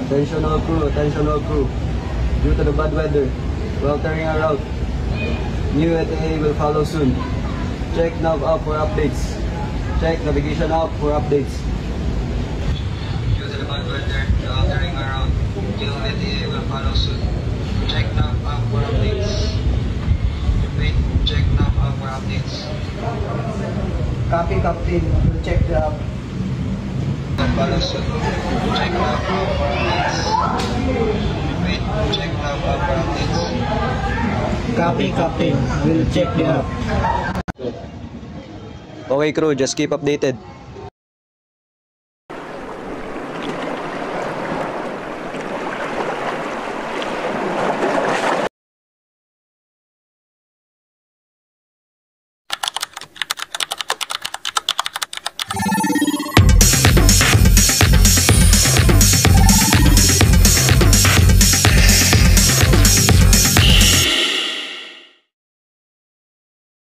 Attention all crew, attention all crew. Due to the bad weather, while turning our route, new ETA will follow soon. Check nav app for updates. Check navigation app for updates. Due to the bad weather, while turning our route, new ETA will follow soon. Check nav app for updates. Wait, check nav app for updates. Copy, Captain. We'll check the app. Follow soon. Check nav app for updates. Wait, check nav app for updates. Copy, Captain. We'll check the app. Okay crew, just keep updated.